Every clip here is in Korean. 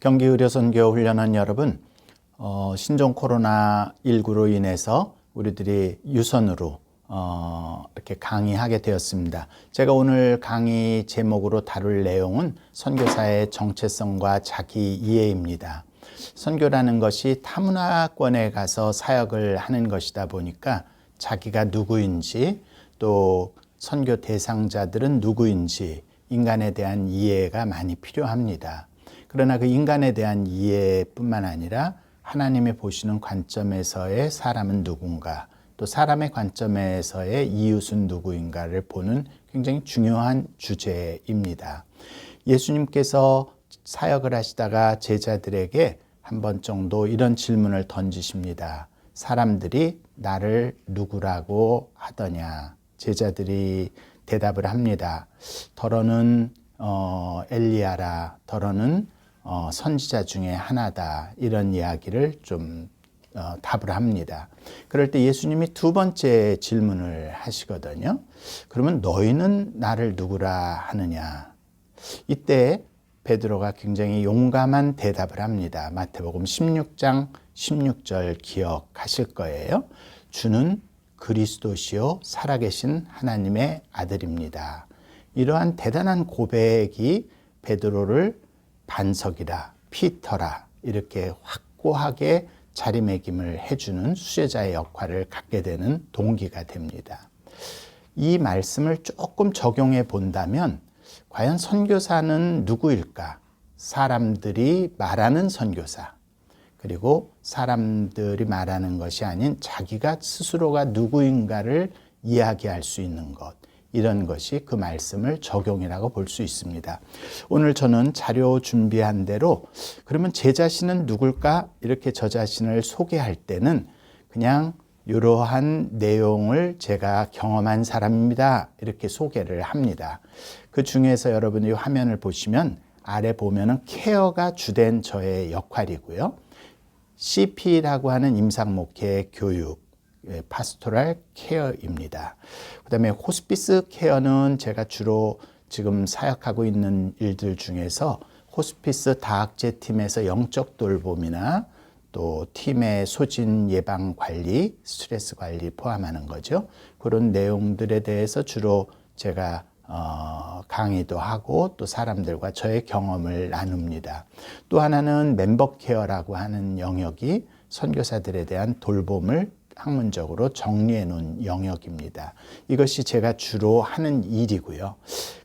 경기의료선교 훈련원 여러분, 신종 코로나19로 인해서 우리들이 유선으로 이렇게 강의하게 되었습니다. 제가 오늘 강의 제목으로 다룰 내용은 선교사의 정체성과 자기 이해입니다. 선교라는 것이 타문화권에 가서 사역을 하는 것이다 보니까 자기가 누구인지 또 선교 대상자들은 누구인지 인간에 대한 이해가 많이 필요합니다. 그러나 그 인간에 대한 이해뿐만 아니라 하나님이 보시는 관점에서의 사람은 누군가, 또 사람의 관점에서의 이웃은 누구인가를 보는 굉장히 중요한 주제입니다. 예수님께서 사역을 하시다가 제자들에게 한 번 정도 이런 질문을 던지십니다. 사람들이 나를 누구라고 하더냐? 제자들이 대답을 합니다. 더러는 엘리야라, 더러는 선지자 중에 하나다, 이런 이야기를 좀 답을 합니다. 그럴 때 예수님이 두 번째 질문을 하시거든요. 그러면 너희는 나를 누구라 하느냐? 이때 베드로가 굉장히 용감한 대답을 합니다. 마태복음 16장 16절 기억하실 거예요. 주는 그리스도시요 살아계신 하나님의 아들입니다. 이러한 대단한 고백이 베드로를 반석이라, 피터라 이렇게 확고하게 자리매김을 해주는 수제자의 역할을 갖게 되는 동기가 됩니다. 이 말씀을 조금 적용해 본다면 과연 선교사는 누구일까? 사람들이 말하는 선교사, 그리고 사람들이 말하는 것이 아닌 자기가 스스로가 누구인가를 이야기할 수 있는 것, 이런 것이 그 말씀을 적용이라고 볼 수 있습니다. 오늘 저는 자료 준비한 대로 그러면 제 자신은 누굴까? 이렇게 저 자신을 소개할 때는 그냥 이러한 내용을 제가 경험한 사람입니다, 이렇게 소개를 합니다. 그 중에서 여러분이 화면을 보시면 아래 보면은 케어가 주된 저의 역할이고요. CP라고 하는 임상목회 교육, 파스토랄 케어입니다. 그 다음에 호스피스 케어는 제가 주로 지금 사역하고 있는 일들 중에서 호스피스 다학제 팀에서 영적 돌봄이나 또 팀의 소진 예방 관리, 스트레스 관리 포함하는 거죠. 그런 내용들에 대해서 주로 제가 강의도 하고 또 사람들과 저의 경험을 나눕니다. 또 하나는 멤버 케어라고 하는 영역이 선교사들에 대한 돌봄을 학문적으로 정리해 놓은 영역입니다. 이것이 제가 주로 하는 일이고요.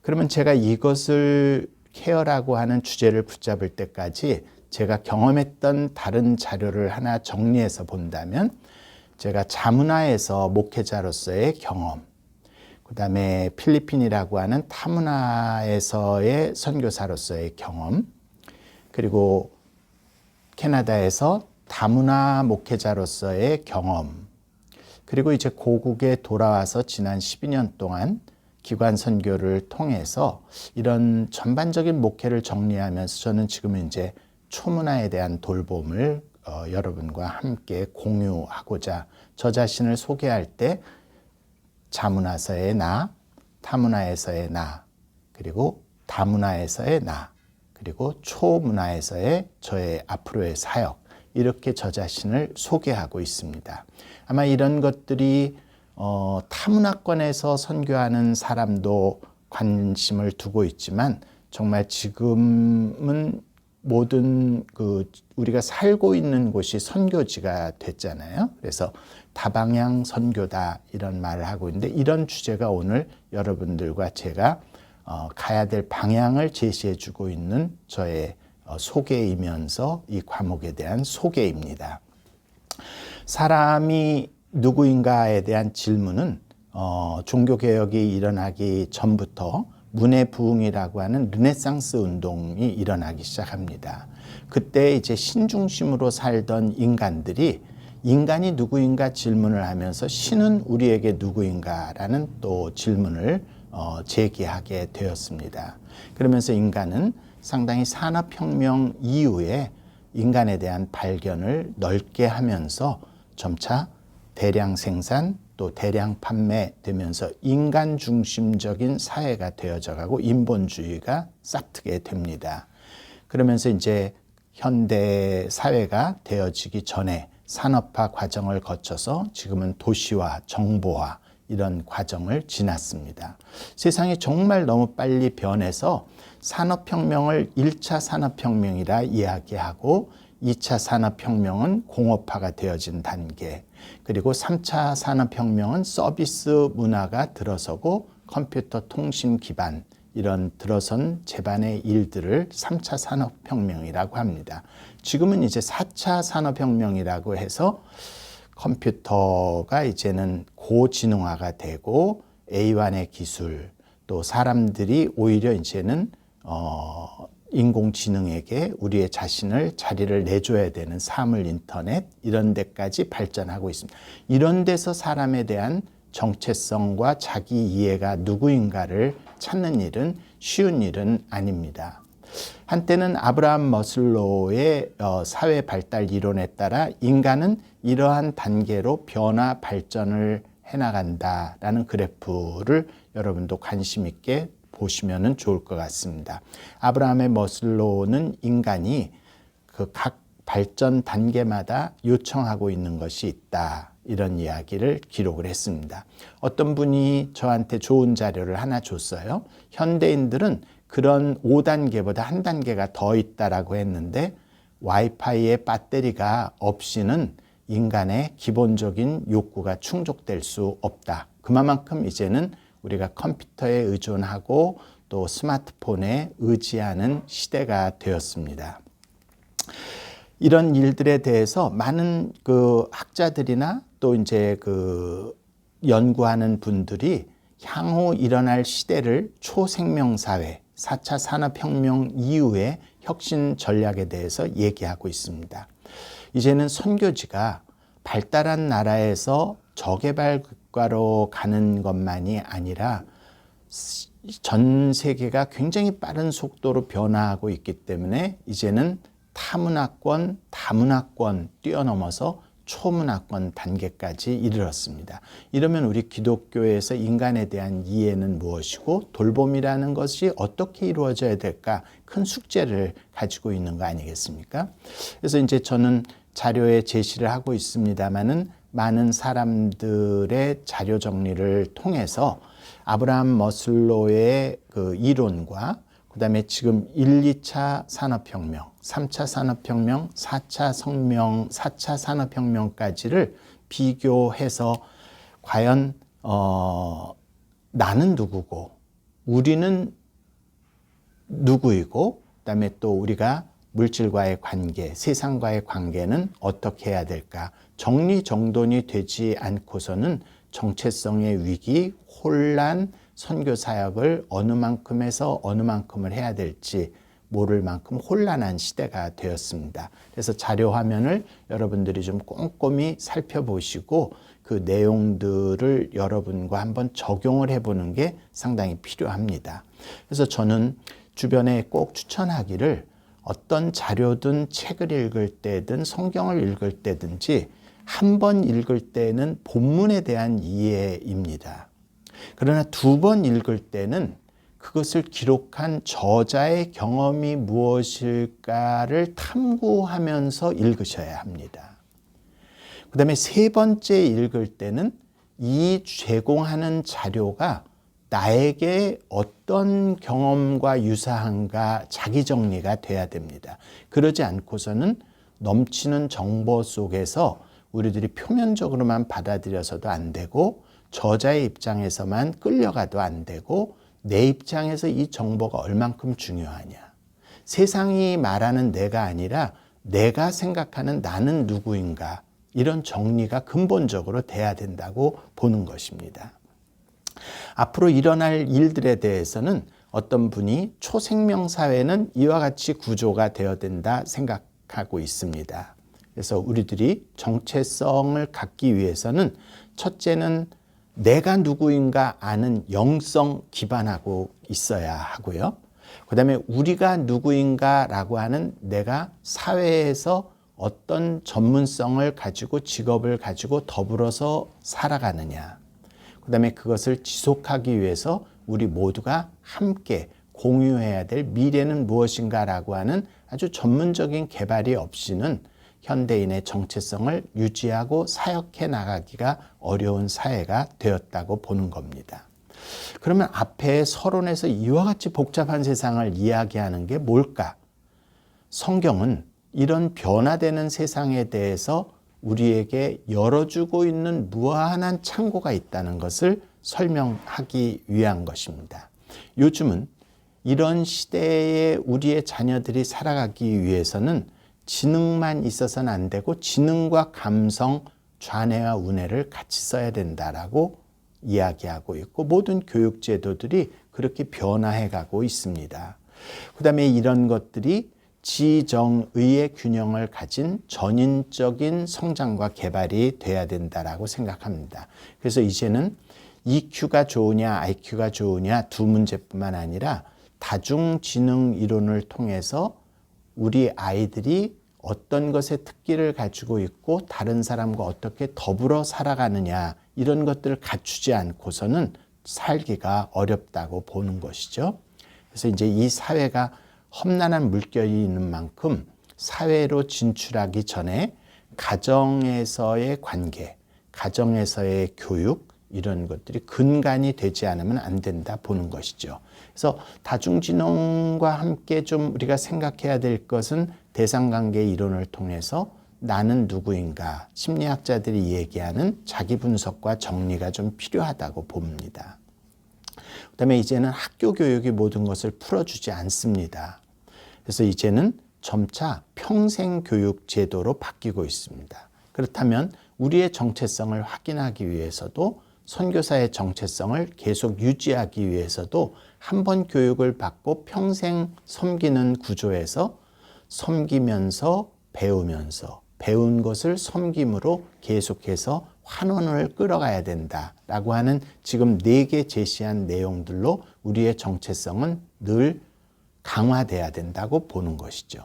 그러면 제가 이것을 케어라고 하는 주제를 붙잡을 때까지 제가 경험했던 다른 자료를 하나 정리해서 본다면 제가 자문화에서 목회자로서의 경험, 그 다음에 필리핀이라고 하는 타문화에서의 선교사로서의 경험, 그리고 캐나다에서 다문화 목회자로서의 경험, 그리고 이제 고국에 돌아와서 지난 12년 동안 기관 선교를 통해서 이런 전반적인 목회를 정리하면서 저는 지금 이제 초문화에 대한 돌봄을 여러분과 함께 공유하고자 저 자신을 소개할 때 자문화에서의 나, 타문화에서의 나, 그리고 다문화에서의 나, 그리고 초문화에서의 저의 앞으로의 사역, 이렇게 저 자신을 소개하고 있습니다. 아마 이런 것들이 타문화권에서 선교하는 사람도 관심을 두고 있지만 정말 지금은 모든 우리가 살고 있는 곳이 선교지가 됐잖아요. 그래서 다방향 선교다, 이런 말을 하고 있는데 이런 주제가 오늘 여러분들과 제가 가야 될 방향을 제시해 주고 있는 저의 소개이면서 이 과목에 대한 소개입니다. 사람이 누구인가에 대한 질문은 종교개혁이 일어나기 전부터 문해부흥이라고 하는 르네상스 운동이 일어나기 시작합니다. 그때 이제 신중심으로 살던 인간들이 인간이 누구인가 질문을 하면서 신은 우리에게 누구인가라는 또 질문을 제기하게 되었습니다. 그러면서 인간은 상당히 산업혁명 이후에 인간에 대한 발견을 넓게 하면서 점차 대량 생산 또 대량 판매되면서 인간 중심적인 사회가 되어져 가고 인본주의가 싹트게 됩니다. 그러면서 이제 현대 사회가 되어지기 전에 산업화 과정을 거쳐서 지금은 도시화, 정보화 이런 과정을 지났습니다. 세상이 정말 너무 빨리 변해서 산업혁명을 1차 산업혁명이라 이야기하고 2차 산업혁명은 공업화가 되어진 단계, 그리고 3차 산업혁명은 서비스 문화가 들어서고 컴퓨터 통신 기반 이런 들어선 제반의 일들을 3차 산업혁명이라고 합니다. 지금은 이제 4차 산업혁명이라고 해서 컴퓨터가 이제는 고지능화가 되고 A1의 기술, 또 사람들이 오히려 이제는 인공지능에게 우리의 자리를 내줘야 되는 사물 인터넷 이런 데까지 발전하고 있습니다. 이런 데서 사람에 대한 정체성과 자기 이해가 누구인가를 찾는 일은 쉬운 일은 아닙니다. 한때는 아브라함 머슬로우의 사회 발달 이론에 따라 인간은 이러한 단계로 변화 발전을 해나간다라는 그래프를 여러분도 관심 있게 보시면 좋을 것 같습니다. 아브라함의 머슬로우는 인간이 그 각 발전 단계마다 요청하고 있는 것이 있다. 이런 이야기를 기록을 했습니다. 어떤 분이 저한테 좋은 자료를 하나 줬어요. 현대인들은 그런 5단계보다 한 단계가 더 있다라고 했는데 와이파이의 배터리가 없이는 인간의 기본적인 욕구가 충족될 수 없다. 그만큼 이제는 우리가 컴퓨터에 의존하고 또 스마트폰에 의지하는 시대가 되었습니다. 이런 일들에 대해서 많은 그 학자들이나 또 이제 그 연구하는 분들이 향후 일어날 시대를 초생명사회, 4차 산업혁명 이후의 혁신 전략에 대해서 얘기하고 있습니다. 이제는 선교지가 발달한 나라에서 저개발 국가로 가는 것만이 아니라 전 세계가 굉장히 빠른 속도로 변화하고 있기 때문에 이제는 타문화권, 다문화권 뛰어넘어서 초문화권 단계까지 이르렀습니다. 이러면 우리 기독교에서 인간에 대한 이해는 무엇이고 돌봄이라는 것이 어떻게 이루어져야 될까 큰 숙제를 가지고 있는 거 아니겠습니까? 그래서 이제 저는 자료에 제시를 하고 있습니다만은 많은 사람들의 자료 정리를 통해서 아브라함 머슬로의 그 이론과 그다음에 지금 1, 2차 산업혁명, 3차 산업혁명, 4차 산업혁명까지를 비교해서 과연 나는 누구고 우리는 누구이고 그다음에 또 우리가 물질과의 관계, 세상과의 관계는 어떻게 해야 될까? 정리정돈이 되지 않고서는 정체성의 위기, 혼란, 선교사역을 어느 만큼에서 어느 만큼을 해야 될지 모를 만큼 혼란한 시대가 되었습니다. 그래서 자료 화면을 여러분들이 좀 꼼꼼히 살펴보시고 그 내용들을 여러분과 한번 적용을 해보는 게 상당히 필요합니다. 그래서 저는 주변에 꼭 추천하기를 어떤 자료든 책을 읽을 때든 성경을 읽을 때든지 한 번 읽을 때는 본문에 대한 이해입니다. 그러나 두 번 읽을 때는 그것을 기록한 저자의 경험이 무엇일까를 탐구하면서 읽으셔야 합니다. 그 다음에 세 번째 읽을 때는 이 제공하는 자료가 나에게 어떤 경험과 유사한가 자기 정리가 돼야 됩니다. 그러지 않고서는 넘치는 정보 속에서 우리들이 표면적으로만 받아들여서도 안 되고 저자의 입장에서만 끌려가도 안 되고 내 입장에서 이 정보가 얼만큼 중요하냐. 세상이 말하는 내가 아니라 내가 생각하는 나는 누구인가. 이런 정리가 근본적으로 돼야 된다고 보는 것입니다. 앞으로 일어날 일들에 대해서는 어떤 분이 초생명사회는 이와 같이 구조가 되어야 된다 생각하고 있습니다. 그래서 우리들이 정체성을 갖기 위해서는 첫째는 내가 누구인가 아는 영성 기반하고 있어야 하고요. 그 다음에 우리가 누구인가라고 하는 내가 사회에서 어떤 전문성을 가지고 직업을 가지고 더불어서 살아가느냐. 그 다음에 그것을 지속하기 위해서 우리 모두가 함께 공유해야 될 미래는 무엇인가라고 하는 아주 전문적인 개발이 없이는 현대인의 정체성을 유지하고 사역해 나가기가 어려운 사회가 되었다고 보는 겁니다. 그러면 앞에 서론에서 이와 같이 복잡한 세상을 이야기하는 게 뭘까? 성경은 이런 변화되는 세상에 대해서 우리에게 열어주고 있는 무한한 창고가 있다는 것을 설명하기 위한 것입니다. 요즘은 이런 시대에 우리의 자녀들이 살아가기 위해서는 지능만 있어서는 안 되고 지능과 감성, 좌뇌와 우뇌를 같이 써야 된다라고 이야기하고 있고 모든 교육 제도들이 그렇게 변화해 가고 있습니다. 그다음에 이런 것들이 지정의의 균형을 가진 전인적인 성장과 개발이 돼야 된다라고 생각합니다. 그래서 이제는 EQ가 좋으냐 IQ가 좋으냐 두 문제뿐만 아니라 다중지능 이론을 통해서 우리 아이들이 어떤 것의 특기를 가지고 있고 다른 사람과 어떻게 더불어 살아가느냐 이런 것들을 갖추지 않고서는 살기가 어렵다고 보는 것이죠. 그래서 이제 이 사회가 험난한 물결이 있는 만큼 사회로 진출하기 전에 가정에서의 관계, 가정에서의 교육 이런 것들이 근간이 되지 않으면 안 된다 보는 것이죠. 그래서 다중지능과 함께 좀 우리가 생각해야 될 것은 대상관계 이론을 통해서 나는 누구인가 심리학자들이 얘기하는 자기 분석과 정리가 좀 필요하다고 봅니다. 그다음에 이제는 학교 교육이 모든 것을 풀어주지 않습니다. 그래서 이제는 점차 평생 교육 제도로 바뀌고 있습니다. 그렇다면 우리의 정체성을 확인하기 위해서도 선교사의 정체성을 계속 유지하기 위해서도 한 번 교육을 받고 평생 섬기는 구조에서 섬기면서 배우면서 배운 것을 섬김으로 계속해서 환원을 끌어가야 된다라고 하는 지금 4개 제시한 내용들로 우리의 정체성은 늘 강화돼야 된다고 보는 것이죠.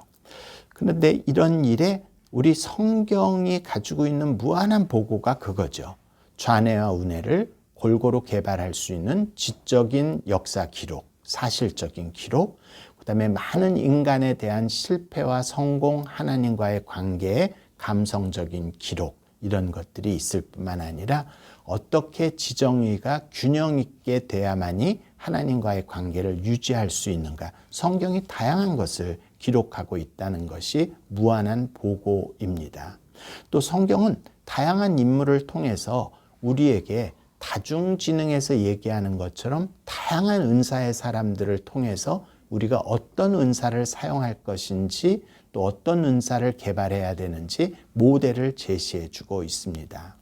그런데 이런 일에 우리 성경이 가지고 있는 무한한 보고가 그거죠. 좌뇌와 우뇌를 골고루 개발할 수 있는 지적인 역사 기록, 사실적인 기록, 그다음에 많은 인간에 대한 실패와 성공, 하나님과의 관계의 감성적인 기록 이런 것들이 있을 뿐만 아니라 어떻게 지정의가 균형 있게 돼야만이 하나님과의 관계를 유지할 수 있는가. 성경이 다양한 것을 기록하고 있다는 것이 무한한 보고입니다. 또 성경은 다양한 인물을 통해서 우리에게 다중지능에서 얘기하는 것처럼 다양한 은사의 사람들을 통해서 우리가 어떤 은사를 사용할 것인지 또 어떤 은사를 개발해야 되는지 모델을 제시해 주고 있습니다.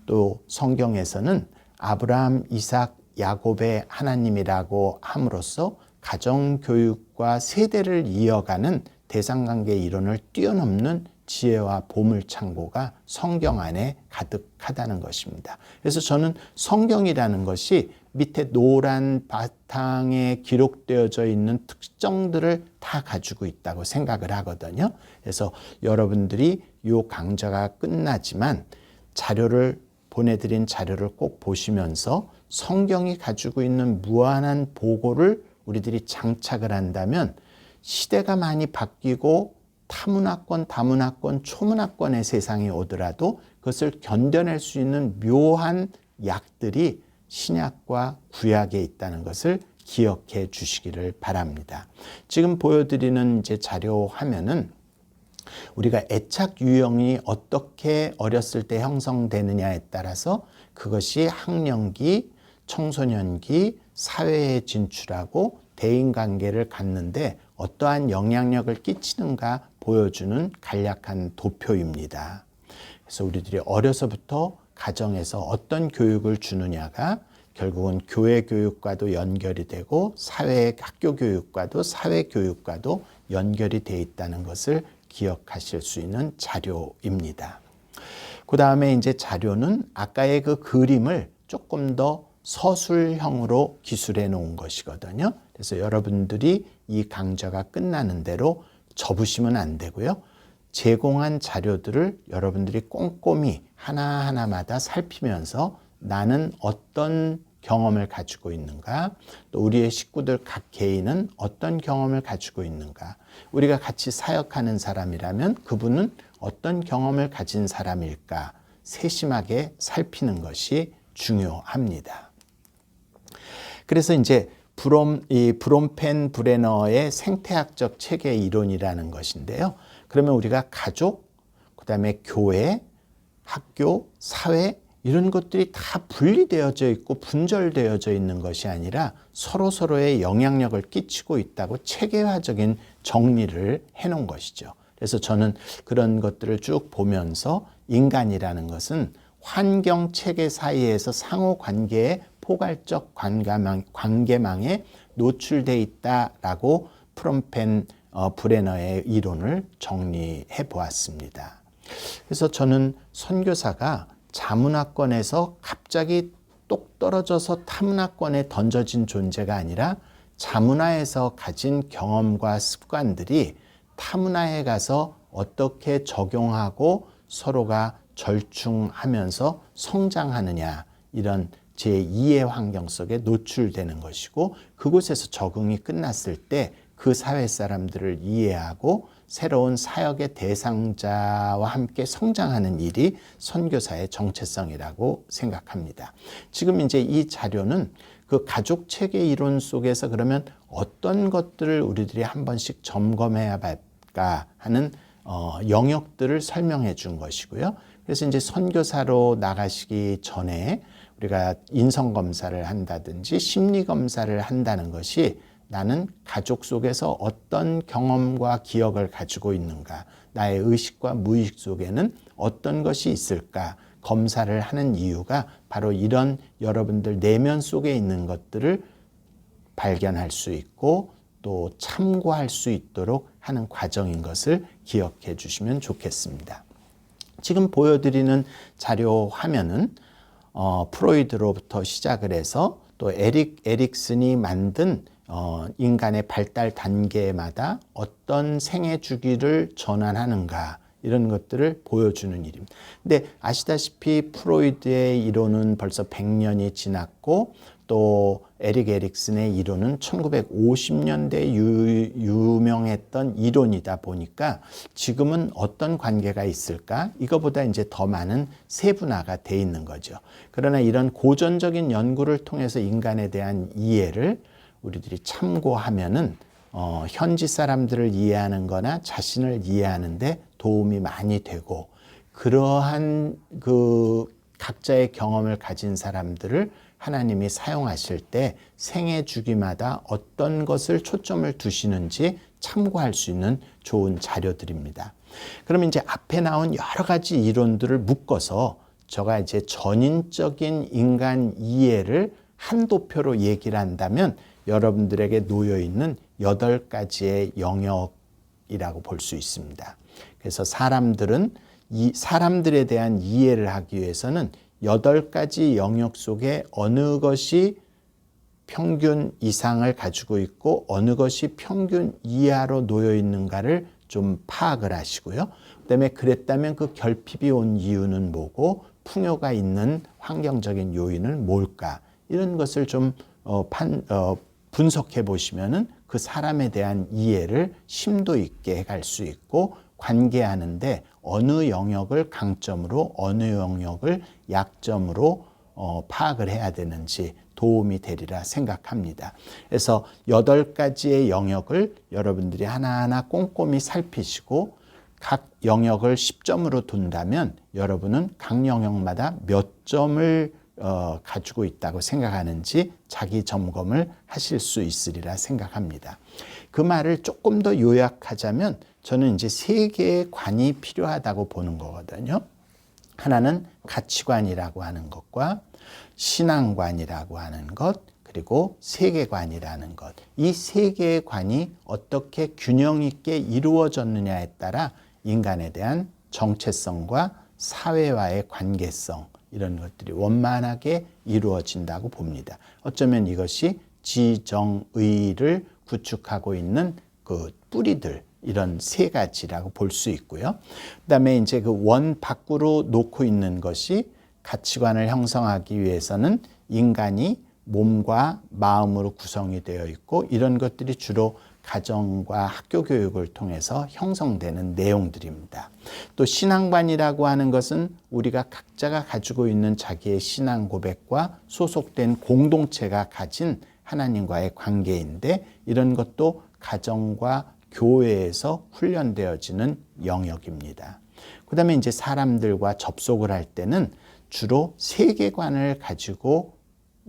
또 성경에서는 아브라함, 이삭, 야곱의 하나님이라고 함으로써 가정교육과 세대를 이어가는 대상관계 이론을 뛰어넘는 지혜와 보물창고가 성경 안에 가득하다는 것입니다. 그래서 저는 성경이라는 것이 밑에 노란 바탕에 기록되어져 있는 특성들을 다 가지고 있다고 생각을 하거든요. 그래서 여러분들이 이 강좌가 끝나지만 보내드린 자료를 꼭 보시면서 성경이 가지고 있는 무한한 보고를 우리들이 장착을 한다면 시대가 많이 바뀌고 타문화권, 다문화권, 초문화권의 세상이 오더라도 그것을 견뎌낼 수 있는 묘한 약들이 신약과 구약에 있다는 것을 기억해 주시기를 바랍니다. 지금 보여드리는 이제 자료 화면은 우리가 애착 유형이 어떻게 어렸을 때 형성되느냐에 따라서 그것이 학령기, 청소년기, 사회에 진출하고 대인관계를 갖는데 어떠한 영향력을 끼치는가 보여주는 간략한 도표입니다. 그래서 우리들이 어려서부터 가정에서 어떤 교육을 주느냐가 결국은 교회 교육과도 연결이 되고 사회 학교 교육과도 사회 교육과도 연결이 돼 있다는 것을 기억하실 수 있는 자료입니다. 그 다음에 이제 자료는 아까의 그 그림을 조금 더 서술형으로 기술해 놓은 것이거든요. 그래서 여러분들이 이 강좌가 끝나는 대로 접으시면 안 되고요. 제공한 자료들을 여러분들이 꼼꼼히 하나하나마다 살피면서 나는 어떤 경험을 가지고 있는가? 또 우리의 식구들 각 개인은 어떤 경험을 가지고 있는가? 우리가 같이 사역하는 사람이라면 그분은 어떤 경험을 가진 사람일까? 세심하게 살피는 것이 중요합니다. 그래서 이제 브롬펜 브레너의 생태학적 체계 이론이라는 것인데요. 그러면 우리가 가족, 그다음에 교회, 학교, 사회 이런 것들이 다 분리되어져 있고 분절되어져 있는 것이 아니라 서로서로의 영향력을 끼치고 있다고 체계화적인 정리를 해놓은 것이죠. 그래서 저는 그런 것들을 쭉 보면서 인간이라는 것은 환경 체계 사이에서 상호관계의 포괄적 관계망에 노출돼 있다라고 프롬펜 브레너의 이론을 정리해 보았습니다. 그래서 저는 선교사가 자문화권에서 갑자기 똑 떨어져서 타문화권에 던져진 존재가 아니라 자문화에서 가진 경험과 습관들이 타문화에 가서 어떻게 적용하고 서로가 절충하면서 성장하느냐, 이런 제2의 환경 속에 노출되는 것이고, 그곳에서 적응이 끝났을 때 그 사회 사람들을 이해하고 새로운 사역의 대상자와 함께 성장하는 일이 선교사의 정체성이라고 생각합니다. 지금 이제 이 자료는 그 가족 체계 이론 속에서 그러면 어떤 것들을 우리들이 한 번씩 점검해야 할까 하는 영역들을 설명해 준 것이고요. 그래서 이제 선교사로 나가시기 전에 우리가 인성검사를 한다든지 심리검사를 한다는 것이 나는 가족 속에서 어떤 경험과 기억을 가지고 있는가, 나의 의식과 무의식 속에는 어떤 것이 있을까 검사를 하는 이유가 바로 이런 여러분들 내면 속에 있는 것들을 발견할 수 있고 또 참고할 수 있도록 하는 과정인 것을 기억해 주시면 좋겠습니다. 지금 보여드리는 자료 화면은 프로이드로부터 시작을 해서 또 에릭슨이 만든 인간의 발달 단계마다 어떤 생애 주기를 전환하는가, 이런 것들을 보여주는 일입니다. 근데 아시다시피 프로이드의 이론은 벌써 100년이 지났고 또 에릭슨의 이론은 1950년대에 유명했던 이론이다 보니까 지금은 어떤 관계가 있을까? 이거보다 이제 더 많은 세분화가 돼 있는 거죠. 그러나 이런 고전적인 연구를 통해서 인간에 대한 이해를 우리들이 참고하면은 현지 사람들을 이해하는 거나 자신을 이해하는데 도움이 많이 되고, 그러한 그 각자의 경험을 가진 사람들을 하나님이 사용하실 때 생애 주기마다 어떤 것을 초점을 두시는지 참고할 수 있는 좋은 자료들입니다. 그러면 이제 앞에 나온 여러 가지 이론들을 묶어서 제가 이제 전인적인 인간 이해를 한도표로 얘기를 한다면 여러분들에게 놓여 있는 8가지의 영역이라고 볼 수 있습니다. 그래서 사람들은 이 사람들에 대한 이해를 하기 위해서는 8가지 영역 속에 어느 것이 평균 이상을 가지고 있고 어느 것이 평균 이하로 놓여 있는가를 좀 파악을 하시고요. 그다음에 그랬다면 그 결핍이 온 이유는 뭐고 풍요가 있는 환경적인 요인은 뭘까? 이런 것을 좀 분석해 보시면은 그 사람에 대한 이해를 심도 있게 갈 수 있고, 관계하는데 어느 영역을 강점으로 어느 영역을 약점으로 파악을 해야 되는지 도움이 되리라 생각합니다. 그래서 8가지의 영역을 여러분들이 하나하나 꼼꼼히 살피시고 각 영역을 10점으로 둔다면 여러분은 각 영역마다 몇 점을 가지고 있다고 생각하는지 자기 점검을 하실 수 있으리라 생각합니다. 그 말을 조금 더 요약하자면 저는 이제 3개의 관이 필요하다고 보는 거거든요. 하나는 가치관이라고 하는 것과 신앙관이라고 하는 것, 그리고 세계관이라는 것. 이 3개의 관이 어떻게 균형 있게 이루어졌느냐에 따라 인간에 대한 정체성과 사회와의 관계성, 이런 것들이 원만하게 이루어진다고 봅니다. 어쩌면 이것이 지정의를 구축하고 있는 그 뿌리들, 이런 3가지라고 볼 수 있고요. 그다음에 이제 그 원 밖으로 놓고 있는 것이 가치관을 형성하기 위해서는 인간이 몸과 마음으로 구성이 되어 있고 이런 것들이 주로 가정과 학교 교육을 통해서 형성되는 내용들입니다. 또 신앙관이라고 하는 것은 우리가 각자가 가지고 있는 자기의 신앙 고백과 소속된 공동체가 가진 하나님과의 관계인데 이런 것도 가정과 교회에서 훈련되어지는 영역입니다. 그 다음에 이제 사람들과 접속을 할 때는 주로 세계관을 가지고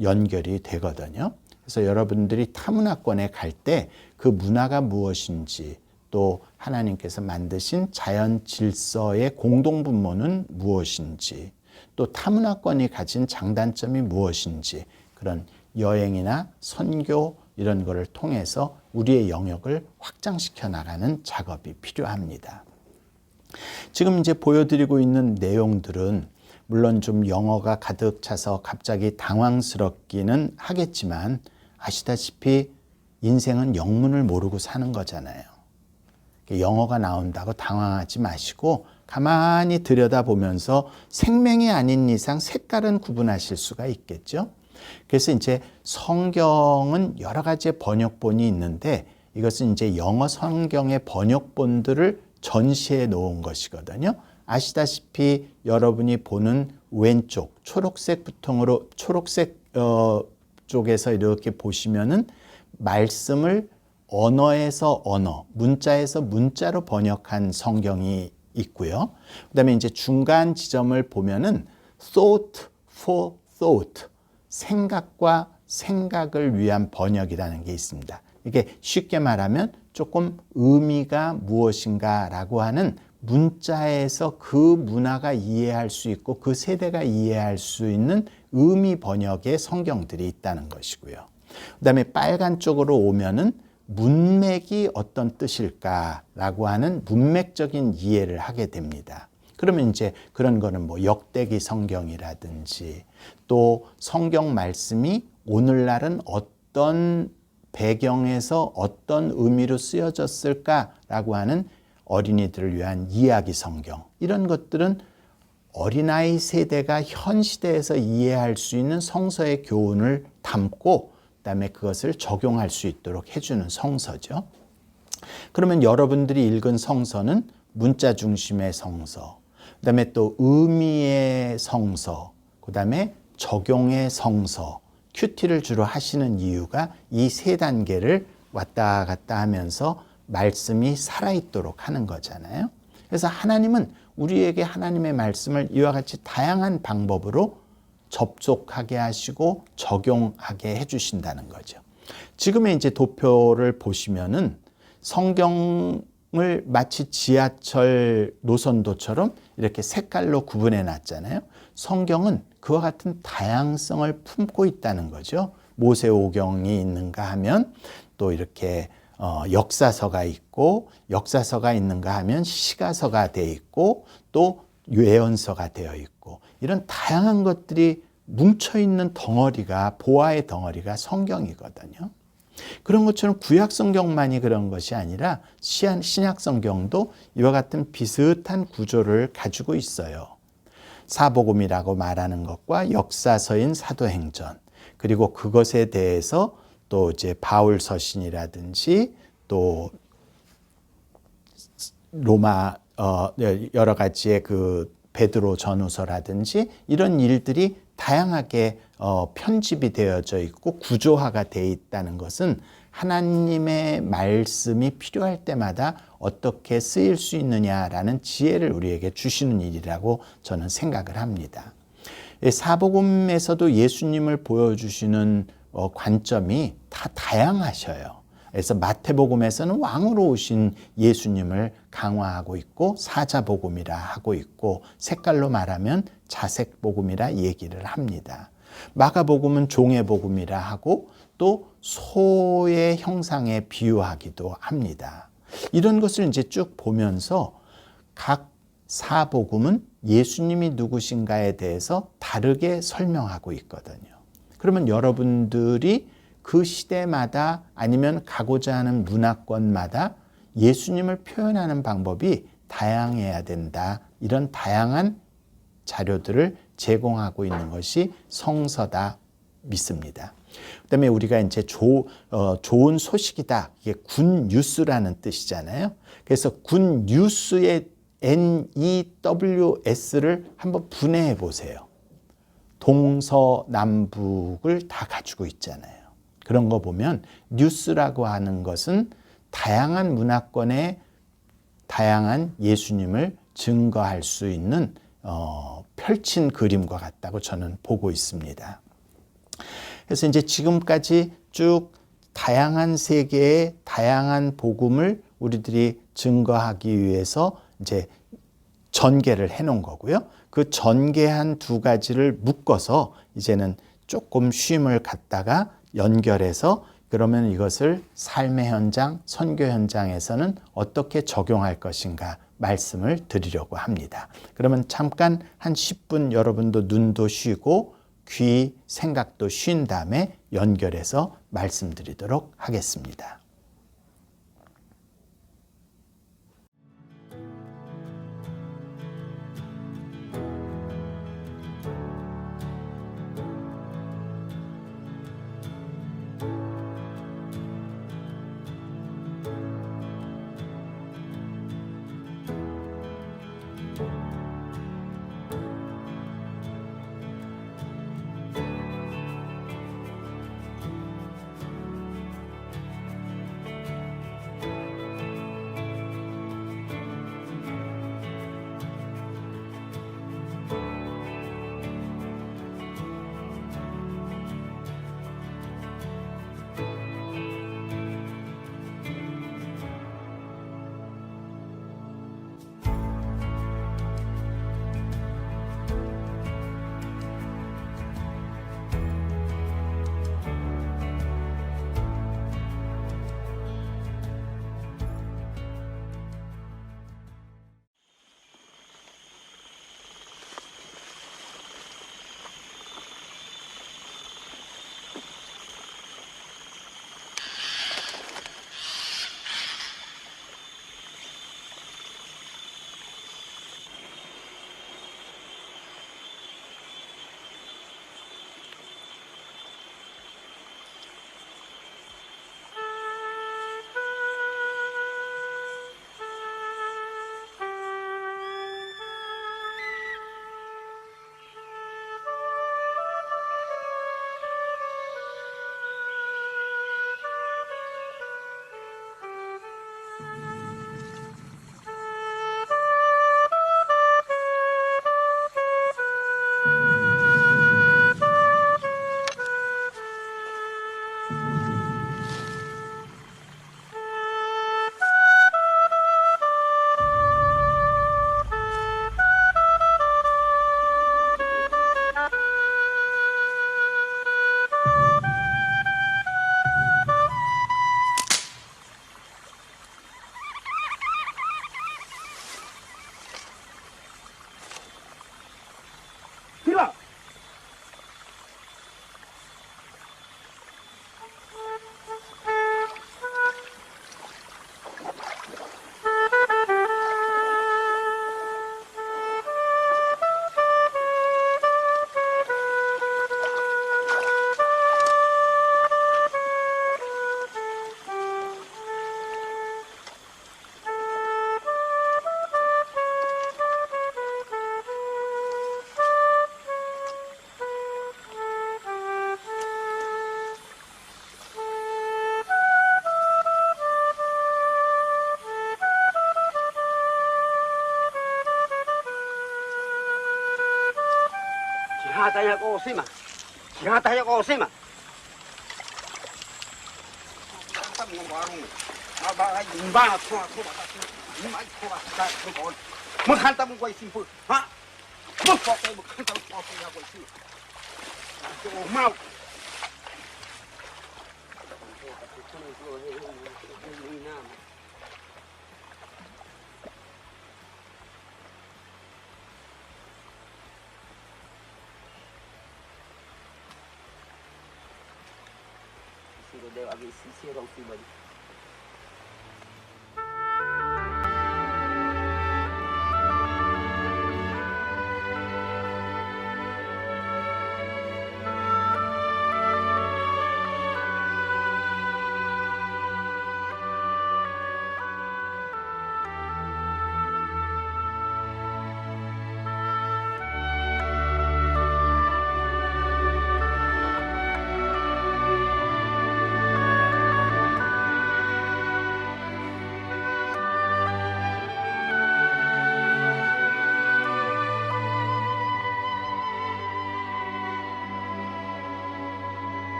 연결이 되거든요. 그래서 여러분들이 타문화권에 갈 때 그 문화가 무엇인지 또 하나님께서 만드신 자연 질서의 공동분모는 무엇인지 또 타문화권이 가진 장단점이 무엇인지 그런 여행이나 선교 이런 거를 통해서 우리의 영역을 확장시켜 나가는 작업이 필요합니다. 지금 이제 보여드리고 있는 내용들은 물론 좀 영어가 가득 차서 갑자기 당황스럽기는 하겠지만 아시다시피 인생은 영문을 모르고 사는 거잖아요. 영어가 나온다고 당황하지 마시고 가만히 들여다보면서 생명이 아닌 이상 색깔은 구분하실 수가 있겠죠. 그래서 이제 성경은 여러 가지의 번역본이 있는데 이것은 이제 영어 성경의 번역본들을 전시해 놓은 것이거든요. 아시다시피 여러분이 보는 왼쪽 초록색 부통으로 초록색 쪽에서 이렇게 보시면은 말씀을 언어에서 언어, 문자에서 문자로 번역한 성경이 있고요. 그다음에 이제 중간 지점을 보면은 thought for thought, 생각과 생각을 위한 번역이라는 게 있습니다. 이게 쉽게 말하면 조금 의미가 무엇인가라고 하는 문자에서 그 문화가 이해할 수 있고 그 세대가 이해할 수 있는 의미 번역의 성경들이 있다는 것이고요. 그다음에 빨간 쪽으로 오면은 문맥이 어떤 뜻일까라고 하는 문맥적인 이해를 하게 됩니다. 그러면 이제 그런 거는 뭐 역대기 성경이라든지 또 성경 말씀이 오늘날은 어떤 배경에서 어떤 의미로 쓰여졌을까라고 하는 어린이들을 위한 이야기 성경 이런 것들은 어린아이 세대가 현 시대에서 이해할 수 있는 성서의 교훈을 담고 그다음에 그것을 적용할 수 있도록 해주는 성서죠. 그러면 여러분들이 읽은 성서는 문자 중심의 성서, 그다음에 또 의미의 성서, 그다음에 적용의 성서, 큐티를 주로 하시는 이유가 이 세 단계를 왔다 갔다 하면서 말씀이 살아있도록 하는 거잖아요. 그래서 하나님은 우리에게 하나님의 말씀을 이와 같이 다양한 방법으로 접속하게 하시고 적용하게 해주신다는 거죠. 지금의 이제 도표를 보시면은 성경을 마치 지하철 노선도처럼 이렇게 색깔로 구분해 놨잖아요. 성경은 그와 같은 다양성을 품고 있다는 거죠. 모세오경이 있는가 하면 또 이렇게 역사서가 있고 역사서가 있는가 하면 시가서가 되어 있고 또 예언서가 되어 있고 이런 다양한 것들이 뭉쳐있는 덩어리가 보아의 덩어리가 성경이거든요. 그런 것처럼 구약 성경만이 그런 것이 아니라 신약 성경도 이와 같은 비슷한 구조를 가지고 있어요. 사복음이라고 말하는 것과 역사서인 사도행전 그리고 그것에 대해서 또 이제 바울 서신이라든지 또 로마 여러 가지의 그 베드로 전후서라든지 이런 일들이 다양하게 편집이 되어져 있고 구조화가 되어 있다는 것은 하나님의 말씀이 필요할 때마다 어떻게 쓰일 수 있느냐라는 지혜를 우리에게 주시는 일이라고 저는 생각을 합니다. 사복음에서도 예수님을 보여주시는 관점이 다 다양하셔요. 그래서 마태복음에서는 왕으로 오신 예수님을 강화하고 있고 사자복음이라 하고 있고 색깔로 말하면 자색복음이라 얘기를 합니다. 마가복음은 종의 복음이라 하고 또 소의 형상에 비유하기도 합니다. 이런 것을 이제 쭉 보면서 각 사복음은 예수님이 누구신가에 대해서 다르게 설명하고 있거든요. 그러면 여러분들이 그 시대마다 아니면 가고자 하는 문화권마다 예수님을 표현하는 방법이 다양해야 된다. 이런 다양한 자료들을 제공하고 있는 것이 성서다. 믿습니다. 그다음에 우리가 이제 좋은 소식이다. 이게 굿뉴스라는 뜻이잖아요. 그래서 굿뉴스의 NEWS를 한번 분해해 보세요. 동서남북을 다 가지고 있잖아요. 그런 거 보면 뉴스라고 하는 것은 다양한 문화권의 다양한 예수님을 증거할 수 있는 펼친 그림과 같다고 저는 보고 있습니다. 그래서 이제 지금까지 쭉 다양한 세계의 다양한 복음을 우리들이 증거하기 위해서 이제 전개를 해 놓은 거고요. 그 전개한 두 가지를 묶어서 이제는 조금 쉼을 갖다가 연결해서 그러면 이것을 삶의 현장, 선교 현장에서는 어떻게 적용할 것인가 말씀을 드리려고 합니다. 그러면 잠깐 한 10분 여러분도 눈도 쉬고 귀, 생각도 쉰 다음에 연결해서 말씀드리도록 하겠습니다. Jihatanya ko sima. Jihatanya ko sima. Tâm ng barong. Ba ba ko ko ba ta. Ni mai ko ba ta ko. Mo kan ta mo ko sim pu. Ha? Mo ko ko mo kan ta ko ko ya ko sim. Ko mau. Deu a ver se será o filho ali.